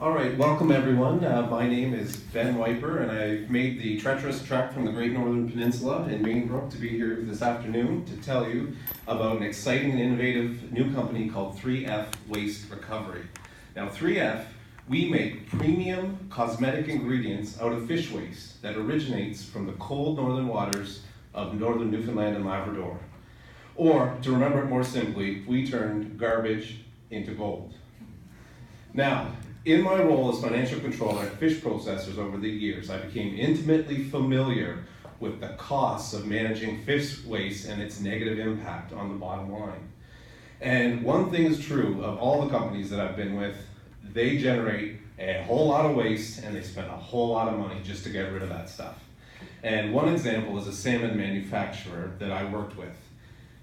All right, welcome everyone. My name is Ben Wiper, and I've made the treacherous trek from the Great Northern Peninsula in Mainbrook to be here this afternoon to tell you about an exciting and innovative new company called 3F Waste Recovery. Now 3F, we make premium cosmetic ingredients out of fish waste that originates from the cold northern waters of Northern Newfoundland and Labrador. Or, to remember it more simply, we turned garbage into gold. Now, in my role as financial controller at fish processors over the years, I became intimately familiar with the costs of managing fish waste and its negative impact on the bottom line. And one thing is true of all the companies that I've been with, they generate a whole lot of waste and they spend a whole lot of money just to get rid of that stuff. And one example is a salmon manufacturer that I worked with.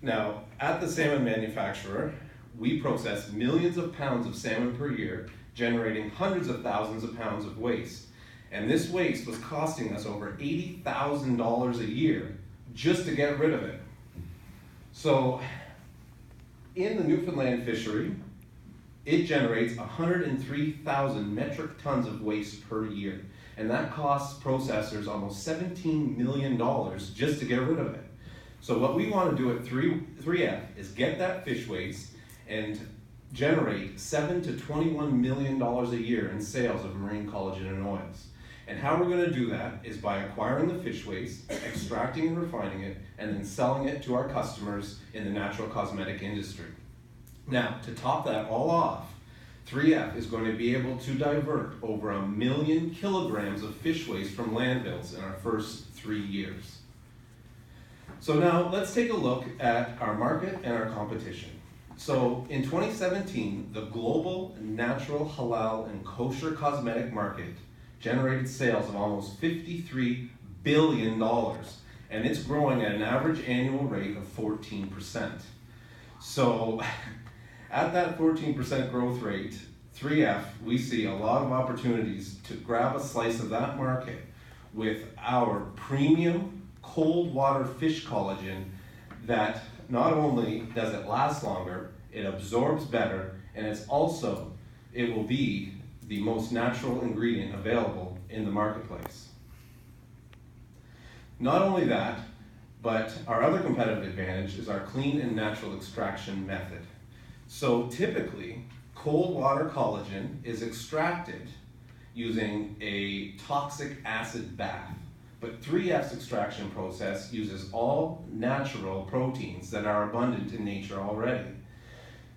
Now, at the salmon manufacturer, we process millions of pounds of salmon per year, generating hundreds of thousands of pounds of waste. And this waste was costing us over $80,000 a year just to get rid of it. So in the Newfoundland fishery, it generates 103,000 metric tons of waste per year. And that costs processors almost $17 million just to get rid of it. So what we want to do at 3F is get that fish waste and generate $7 to $21 million a year in sales of marine collagen and oils. And how we're going to do that is by acquiring the fish waste, extracting and refining it, and then selling it to our customers in the natural cosmetic industry. Now, to top that all off, 3F is going to be able to divert over 1 million kilograms of fish waste from landfills in our first 3 years. So now let's take a look at our market and our competition. So in 2017, the global natural, halal, and kosher cosmetic market generated sales of almost $53 billion, and it's growing at an average annual rate of 14%. So at that 14% growth rate, 3F, we see a lot of opportunities to grab a slice of that market with our premium cold water fish collagen that not only does it last longer, it absorbs better, and it will be the most natural ingredient available in the marketplace. Not only that, but our other competitive advantage is our clean and natural extraction method. So typically, cold water collagen is extracted using a toxic acid bath. But 3F's extraction process uses all natural proteins that are abundant in nature already.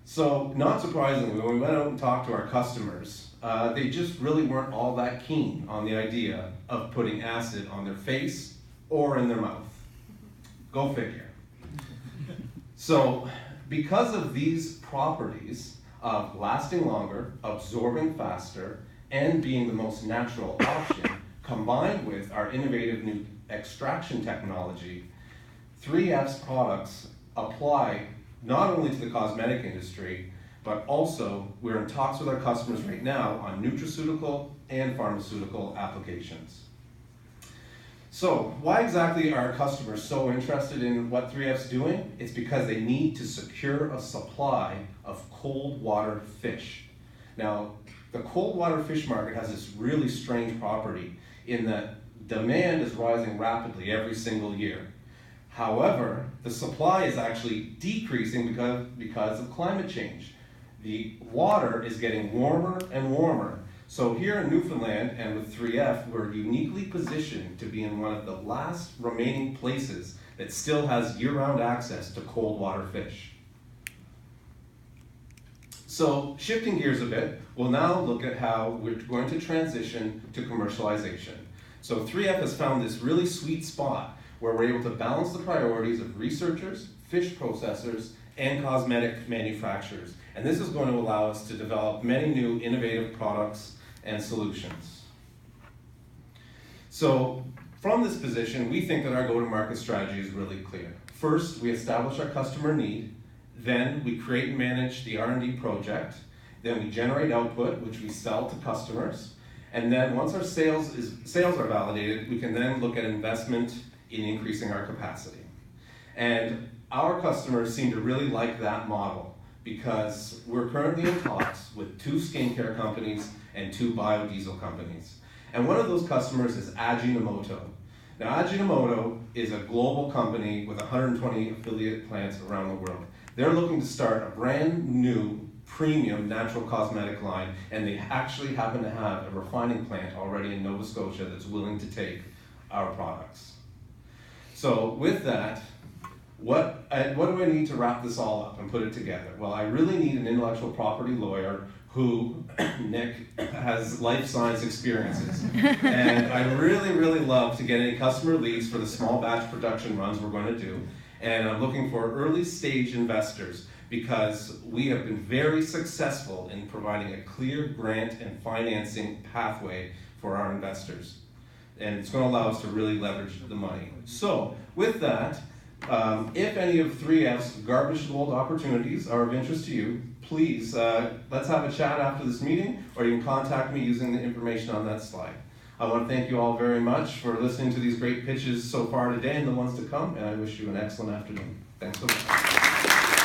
So, not surprisingly, when we went out and talked to our customers, they just really weren't all that keen on the idea of putting acid on their face or in their mouth. Go figure. So, because of these properties of lasting longer, absorbing faster, and being the most natural option, combined with our innovative new extraction technology, 3F's products apply not only to the cosmetic industry, but also we're in talks with our customers right now on nutraceutical and pharmaceutical applications. So why exactly are customers so interested in what 3F's doing? It's because they need to secure a supply of cold water fish. Now, the cold water fish market has this really strange property in that demand is rising rapidly every single year. However, the supply is actually decreasing because of climate change. The water is getting warmer and warmer. So here in Newfoundland and with 3F, we're uniquely positioned to be in one of the last remaining places that still has year-round access to cold water fish. So shifting gears a bit, we'll now look at how we're going to transition to commercialization. So 3F has found this really sweet spot where we're able to balance the priorities of researchers, fish processors, and cosmetic manufacturers. And this is going to allow us to develop many new innovative products and solutions. So from this position, we think that our go-to-market strategy is really clear. First, we establish our customer need. Then we create and manage the R&D project. Then we generate output, which we sell to customers. And then once our sales are validated, we can then look at investment in increasing our capacity. And our customers seem to really like that model because we're currently in talks with 2 skincare companies and 2 biodiesel companies. And one of those customers is Ajinomoto. Now, Ajinomoto is a global company with 120 affiliate plants around the world. They're looking to start a brand new premium natural cosmetic line, and they actually happen to have a refining plant already in Nova Scotia that's willing to take our products. So with that, what do I need to wrap this all up and put it together? Well, I really need an intellectual property lawyer who, Nick, has life science experiences. And I really love to get any customer leads for the small batch production runs we're going to do. And I'm looking for early stage investors because we have been very successful in providing a clear grant and financing pathway for our investors. And it's going to allow us to really leverage the money. So with that, if any of 3F's garbage gold opportunities are of interest to you, please let's have a chat after this meeting, or you can contact me using the information on that slide. I want to thank you all very much for listening to these great pitches so far today and the ones to come, and I wish you an excellent afternoon. Thanks so much.